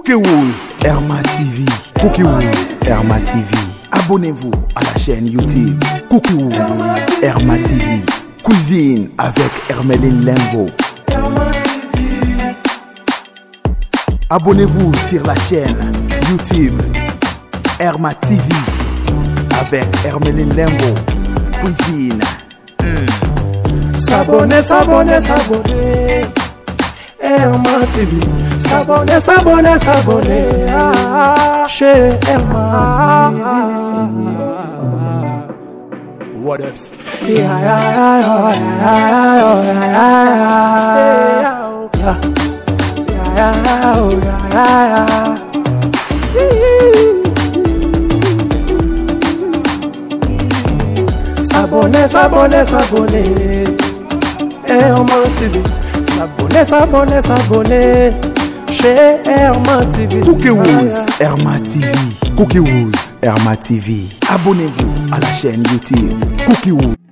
Cookie Wooz Herma TV. Cookie Wooz Herma TV. Abonnez-vous à la chaîne YouTube Cookie Wooz Herma TV. Cuisine avec Hermeline Lembo. Abonnez-vous sur la chaîne YouTube Herma TV avec Hermeline Lembo. Cuisine. S'abonner, s'abonner, s'abonner. Herma TV. S'abonner, s'abonner, s'abonner. Chez Herma TV. What up? S'abonner, s'abonner, s'abonner. Herma TV. S'abonner, s'abonner, s'abonner. Chez Herma TV. Cookie Wooz Herma TV. Cookie Wooz Herma TV. Abonnez-vous à la chaîne YouTube Cookie Wooz.